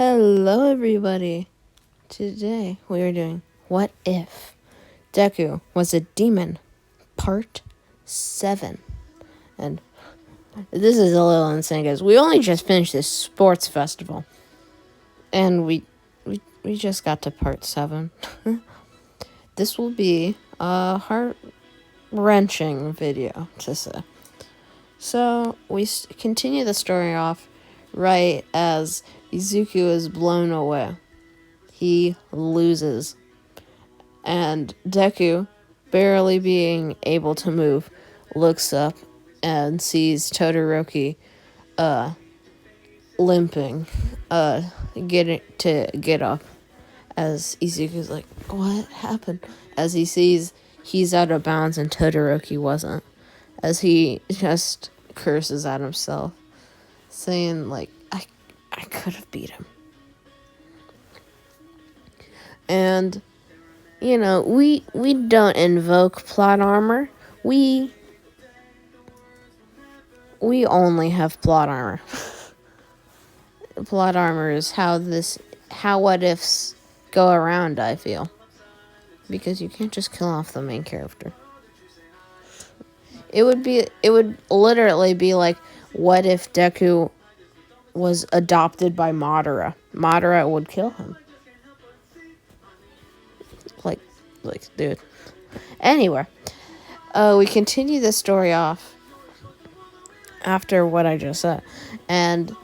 Hello, everybody. Today we are doing What If Deku Was a Demon, Part 7. And this is a little insane, guys. We only just finished this sports festival. And we just got to Part 7. This will be a heart-wrenching video, to say. So, we continue the story off right as Izuku is blown away. He loses. And Deku, barely being able to move, looks up and sees Todoroki limping, get up. As Izuku's like, what happened? As he sees he's out of bounds and Todoroki wasn't. As he just curses at himself, saying, like, I could have beat him. And, we don't invoke plot armor. We only have plot armor. Plot armor is how what ifs go around, I feel. Because you can't just kill off the main character. It would literally be like, what if Deku was adopted by Madara? Madara would kill him. Like, dude. Anyway, we continue the story off after what I just said. And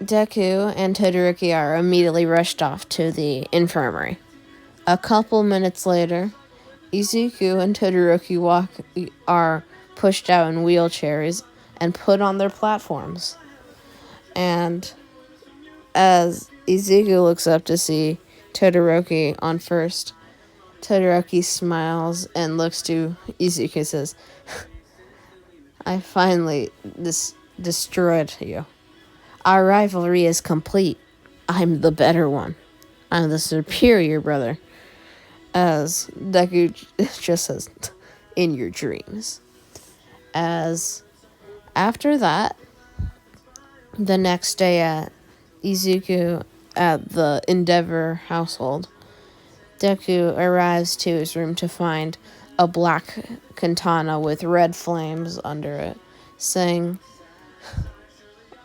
Deku and Todoroki are immediately rushed off to the infirmary. A couple minutes later, Izuku and Todoroki are pushed out in wheelchairs and put on their platforms. And as Izuku looks up to see Todoroki on first, Todoroki smiles and looks to Izuku and says, I finally destroyed you. Our rivalry is complete. I'm the better one. I'm the superior brother. As Deku just says, in your dreams. As after that, the next day at Izuku at the Endeavor household, Deku arrives to his room to find a black katana with red flames under it, saying,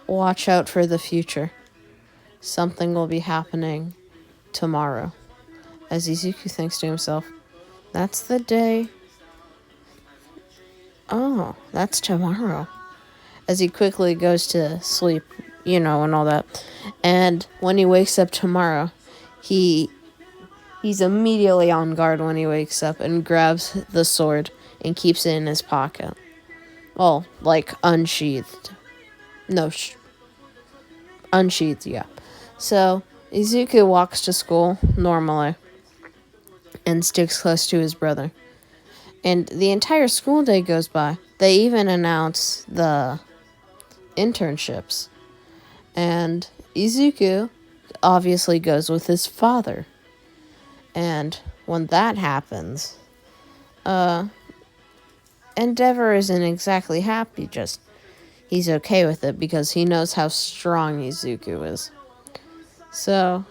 watch out for the future. Something will be happening tomorrow. As Izuku thinks to himself, that's the day. Oh, that's tomorrow. As he quickly goes to sleep, and all that. And when he wakes up tomorrow, he's immediately on guard when he wakes up and grabs the sword and keeps it in his pocket. Well, like unsheathed. No, unsheathed, yeah. So, Izuku walks to school normally and sticks close to his brother. And the entire school day goes by. They even announce the internships. And Izuku obviously goes with his father. And when that happens, Endeavor isn't exactly happy, just he's okay with it because he knows how strong Izuku is. So,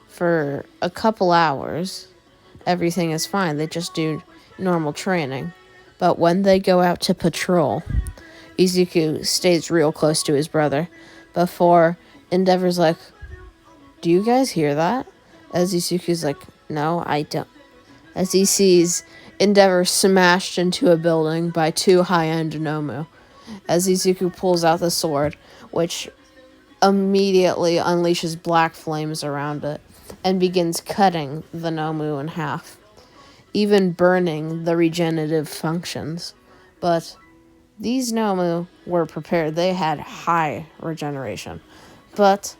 for a couple hours, everything is fine. They just do normal training. But when they go out to patrol, Izuku stays real close to his brother before Endeavor's like, do you guys hear that? As Izuku's like, no, I don't. As he sees Endeavor smashed into a building by two high-end Nomu. As Izuku pulls out the sword, which immediately unleashes black flames around it and begins cutting the Nomu in half, even burning the regenerative functions. But these Nomu were prepared. They had high regeneration. But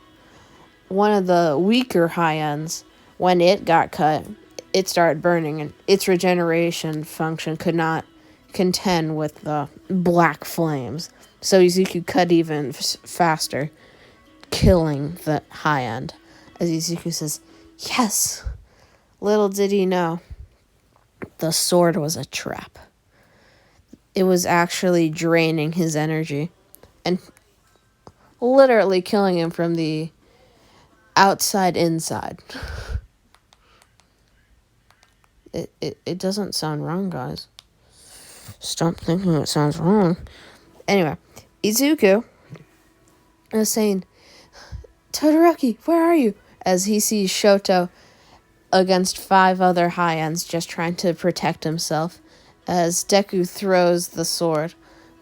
one of the weaker high ends, when it got cut, it started burning, and its regeneration function could not contend with the black flames. So Izuku cut even faster, killing the high end. As Izuku says, yes! Little did he know, the sword was a trap. It was actually draining his energy and literally killing him from the outside inside. It doesn't sound wrong, guys. Stop thinking it sounds wrong. Anyway, Izuku is saying, Todoroki, where are you? As he sees Shoto against 5 other high ends just trying to protect himself. As Deku throws the sword,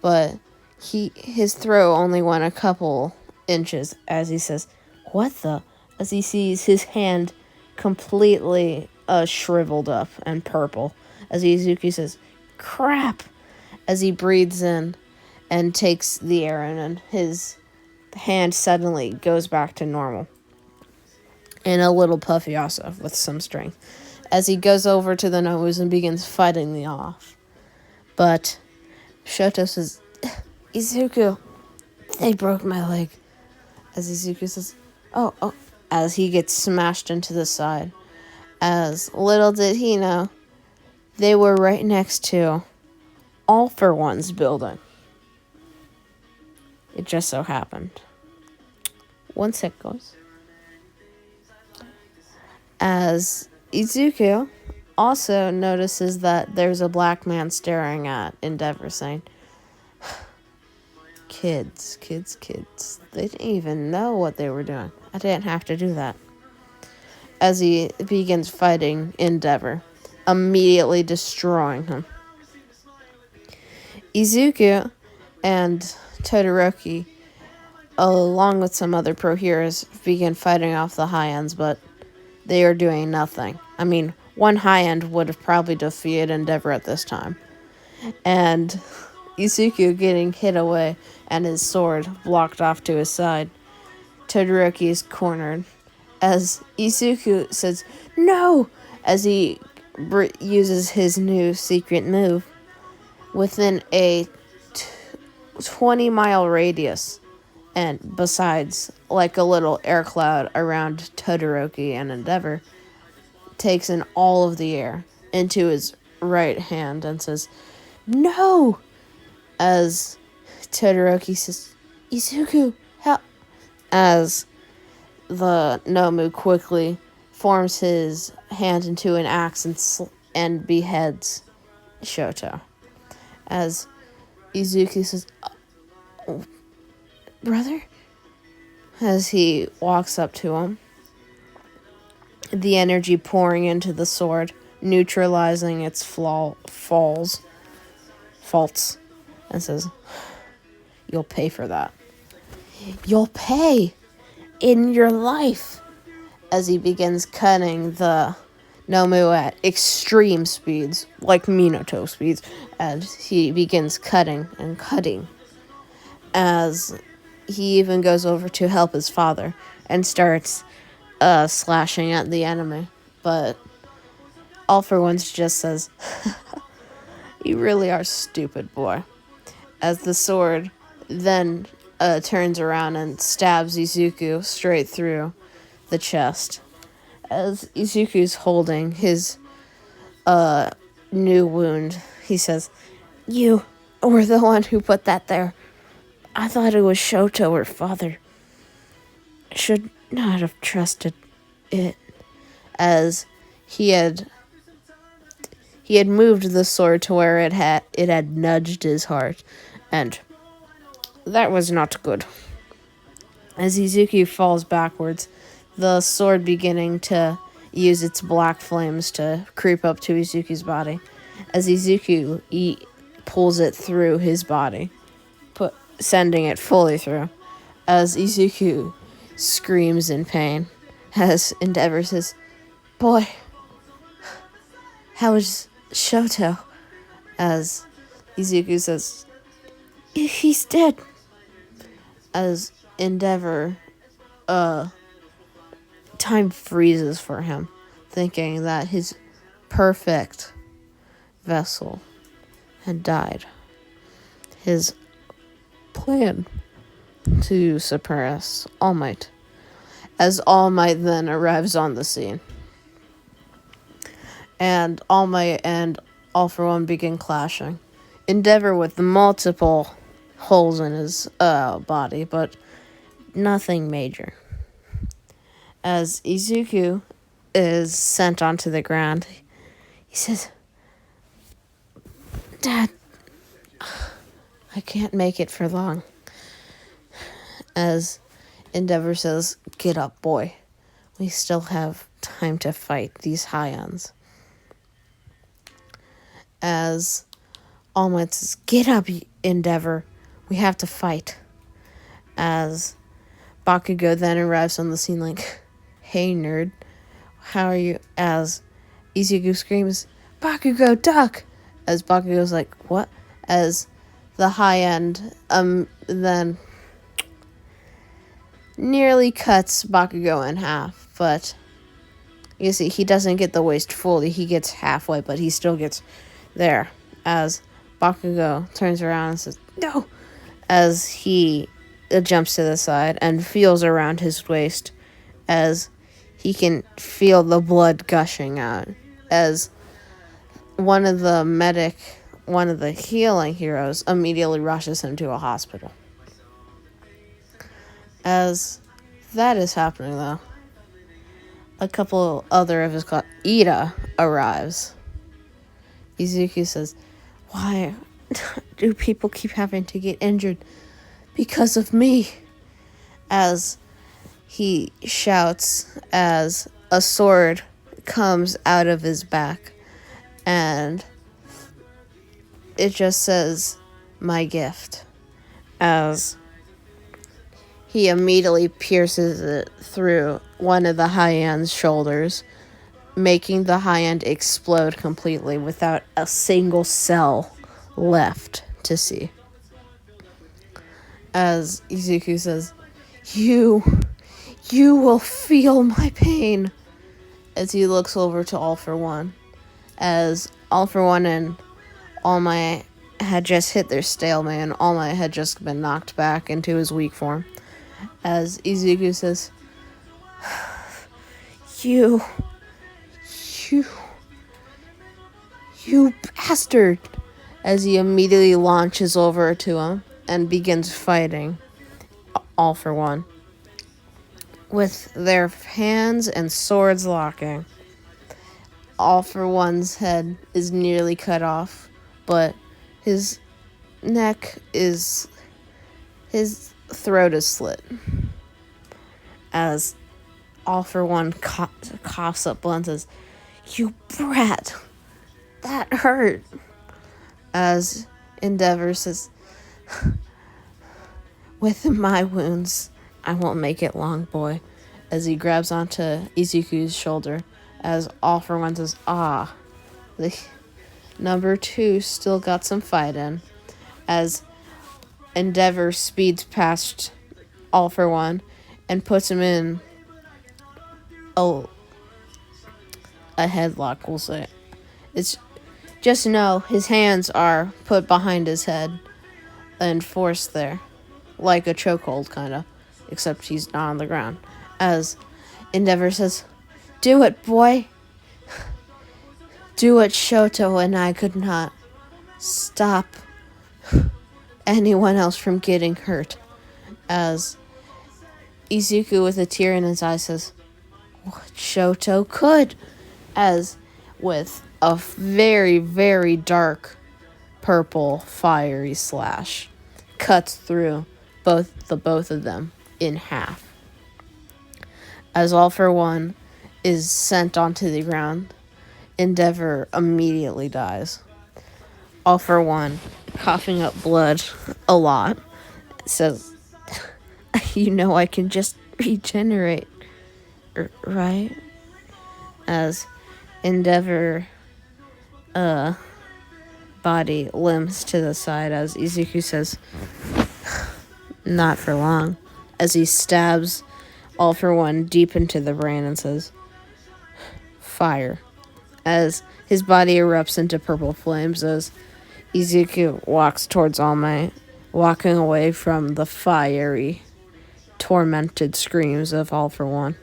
but his throw only went a couple inches as he says, what the? As he sees his hand completely shriveled up and purple. As Izuku says, crap! As he breathes in and takes the air in, and his hand suddenly goes back to normal. And a little puffy also, with some strength. As he goes over to the Nomus and begins fighting the off. But Shoto says, Izuku, they broke my leg. As Izuku says, oh, as he gets smashed into the side. As little did he know, they were right next to All For One's building. It just so happened. 1 sec, guys. As Izuku also notices that there's a black man staring at Endeavor, saying, kids. They didn't even know what they were doing. I didn't have to do that. As he begins fighting Endeavor, immediately destroying him. Izuku and Todoroki, along with some other pro heroes, begin fighting off the high ends, but they are doing nothing. I mean, one high end would have probably defeated Endeavor at this time. And Izuku getting hit away and his sword blocked off to his side. Todoroki is cornered. As Izuku says, no! As he uses his new secret move within a 20-mile radius. And besides, like a little air cloud around Todoroki and Endeavor, takes in all of the air into his right hand and says, no! As Todoroki says, Izuku, help! As the Nomu quickly forms his hand into an axe and beheads Shoto. As Izuku says, oh, brother? As he walks up to him, the energy pouring into the sword, neutralizing its faults, and says, you'll pay for that. You'll pay in your life. As he begins cutting the Nomu at extreme speeds, like Minato speeds, as he begins cutting and cutting. As he even goes over to help his father and starts slashing at the enemy. But All For One just says, you really are stupid, boy. As the sword then turns around and stabs Izuku straight through the chest. As Izuku's holding his new wound, he says, you were the one who put that there. I thought it was Shoto or father. Should not have trusted it. As he had moved the sword to where it had nudged his heart, and that was not good. As Izuku falls backwards, the sword beginning to use its black flames to creep up to Izuku's body. As Izuku pulls it through his body, sending it fully through. As Izuku screams in pain, as Endeavor says, boy, how is Shoto? As Izuku says, he's dead. As Endeavor, time freezes for him, thinking that his perfect vessel had died. His plan to suppress All Might. As All Might then arrives on the scene. And All Might and All For One begin clashing. Endeavor with multiple holes in his body, but nothing major. As Izuku is sent onto the ground, he says, Dad, I can't make it for long. As Endeavor says, get up, boy. We still have time to fight these Hyons. As All Might says, get up, Endeavor. We have to fight. As Bakugo then arrives on the scene like, hey, nerd. How are you? As Izuku screams, Bakugo, duck! As Bakugo's like, what? As the high end, then nearly cuts Bakugo in half, but you see, he doesn't get the waist fully. He gets halfway, but he still gets there. As Bakugo turns around and says, no! As he jumps to the side and feels around his waist as he can feel the blood gushing out. As one of the healing heroes immediately rushes him to a hospital. As that is happening, though, a couple other of his Ida arrives. Izuku says, why do people keep having to get injured because of me? As he shouts as a sword comes out of his back and it just says, my gift. As he immediately pierces it through one of the high-end's shoulders, making the high-end explode completely without a single cell left to see. As Izuku says, you will feel my pain. As he looks over to All For One. As All For One and All Might had just hit their stalemate and All Might had just been knocked back into his weak form. As Izuku says, You bastard! As he immediately launches over to him and begins fighting All For One. With their hands and swords locking. All For One's head is nearly cut off, but his throat is slit. As All For One coughs up blood and says, you brat, that hurt. As Endeavor says, with my wounds, I won't make it long, boy. As he grabs onto Izuku's shoulder. As All For One says, the number 2 still got some fight in. As Endeavor speeds past All For One and puts him in a headlock, we'll say. It's just know his hands are put behind his head and forced there. Like a chokehold, kind of. Except he's not on the ground. As Endeavor says, do it, boy. Do what Shoto and I could not stop anyone else from getting hurt. As Izuku, with a tear in his eye, says, what Shoto could. As with a very, very dark purple fiery slash cuts through both of them in half. As All For One is sent onto the ground, Endeavor immediately dies. All For One, coughing up blood a lot, says, I can just regenerate, right? As Endeavor body limps to the side as Izuku says, not for long, as he stabs All For One deep into the brain and says, fire. As his body erupts into purple flames as Izuku walks towards All Might, walking away from the fiery, tormented screams of All For One.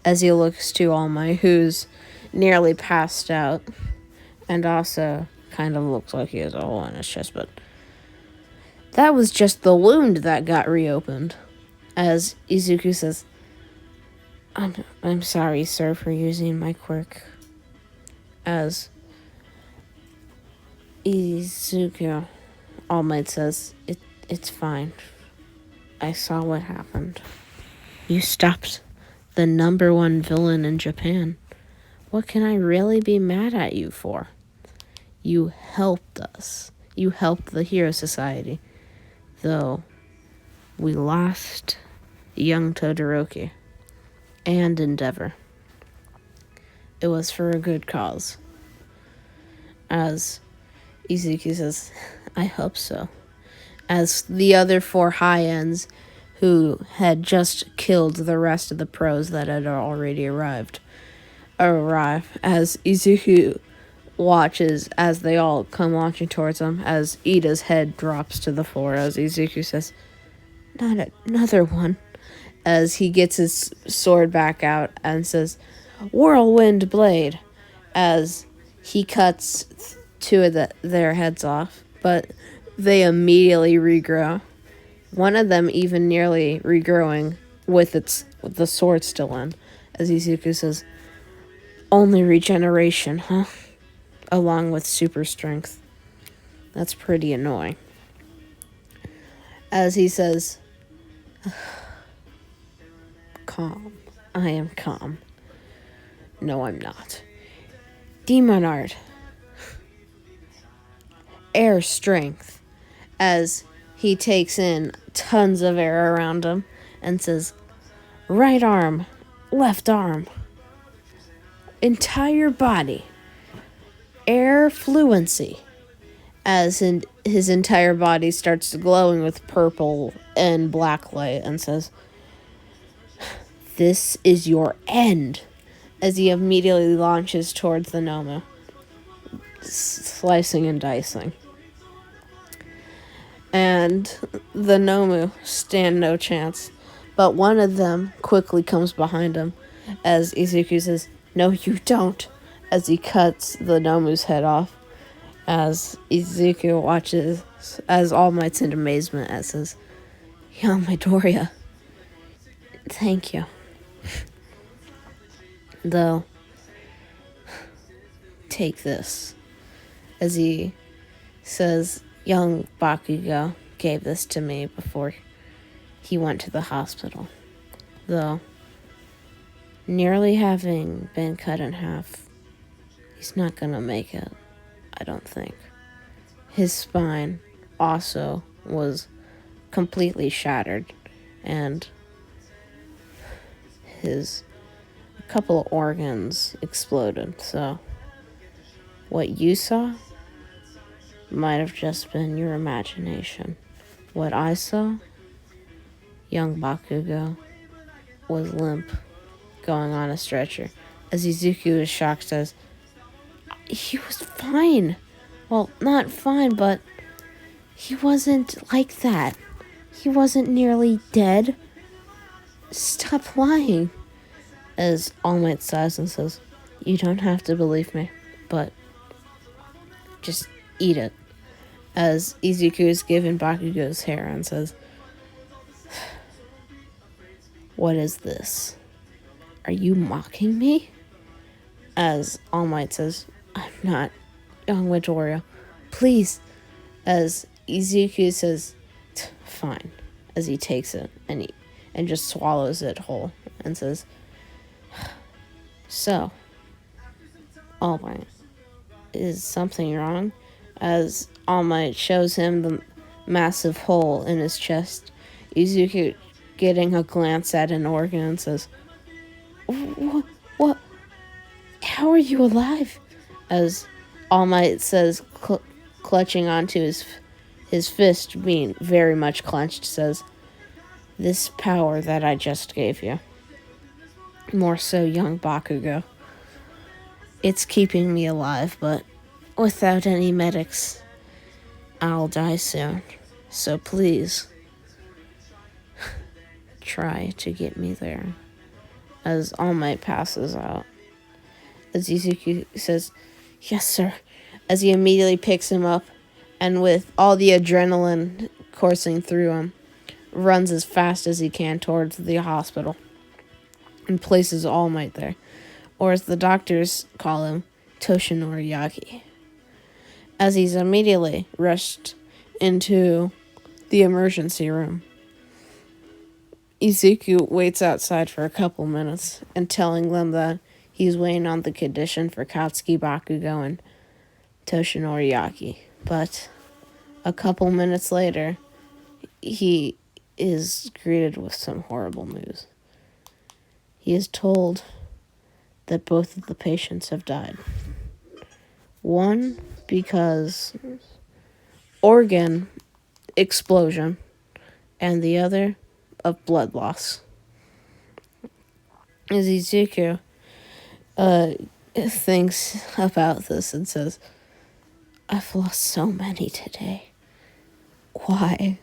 As he looks to All Might, who's nearly passed out, and also kind of looks like he has a hole in his chest, but that was just the wound that got reopened. As Izuku says, I'm sorry, sir, for using my quirk. As Izuku, All Might says, it's fine. I saw what happened. You stopped the #1 villain in Japan. What can I really be mad at you for? You helped us. You helped the Hero Society. Though we lost young Todoroki and Endeavor. It was for a good cause. As Izuku says, I hope so. As the other 4 high-ends who had just killed the rest of the pros that had already arrive, as Izuku watches as they all come launching towards him, as Ida's head drops to the floor, as Izuku says, not another one, as he gets his sword back out and says, Whirlwind Blade, as he cuts 2 of their heads off, but they immediately regrow. One of them even nearly regrowing with the sword still in, as Izuku says, only regeneration, huh? Along with super strength. That's pretty annoying. As he says, calm. I am calm. No, I'm not. Demon Art. Air strength. As he takes in tons of air around him and says, right arm, left arm, entire body, air fluency, as his entire body starts glowing with purple and black light and says, this is your end, as he immediately launches towards the Nomu, slicing and dicing. And the Nomu stand no chance, but one of them quickly comes behind him, as Izuku says, no you don't, as he cuts the Nomu's head off, as Izuku watches as All Might's in amazement, as says, young Midoriya, thank you. Though, take this, as he says, young Bakugo gave this to me before he went to the hospital. Though, nearly having been cut in half, he's not gonna make it, I don't think. His spine also was completely shattered, and his couple of organs exploded, so what you saw might have just been your imagination. What I saw, young Bakugo was limp, going on a stretcher. As Izuku is shocked, says, he was fine. Well, not fine, but he wasn't like that. He wasn't nearly dead. Stop lying. As All Might sighs and says, you don't have to believe me, but just eat it. As Izuku is given Bakugo's hair and says, what is this? Are you mocking me? As All Might says, I'm not, young Midoriya. Please. As Izuku says, fine. As he takes it and just swallows it whole and says, so, All Might, is something wrong? As All Might shows him the massive hole in his chest, Izuku getting a glance at an organ and says, What? How are you alive? As All Might says, clutching onto his fist, being very much clenched, says, this power that I just gave you. More so, young Bakugo. It's keeping me alive, but without any medics, I'll die soon. So please, try to get me there. As All Might passes out. As Izuku says, yes, sir. As he immediately picks him up, and with all the adrenaline coursing through him, runs as fast as he can towards the hospital. and places All Might there, or as the doctors call him, Toshinori Yagi. As he's immediately rushed into the emergency room, Izuku waits outside for a couple minutes and telling them that he's waiting on the condition for Katsuki Bakugo and Toshinori Yagi. But a couple minutes later, he is greeted with some horrible news. He is told that both of the patients have died. One because organ explosion, and the other of blood loss. As Izuku thinks about this and says, I've lost so many today. Why?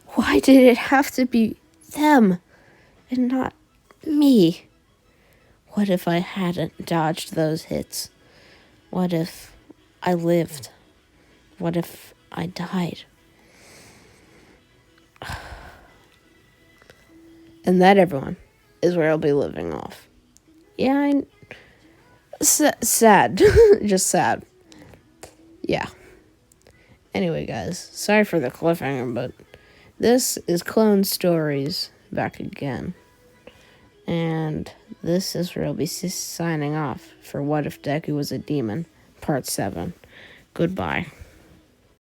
Why did it have to be them and not me? What if I hadn't dodged those hits? What if I lived? What if I died? And that, everyone, is where I'll be living off. Yeah, sad. Just sad. Yeah. Anyway, guys, sorry for the cliffhanger, but this is Clone Stories back again. And this is where I'll be signing off for What If Deku Was a Demon, Part 7. Goodbye.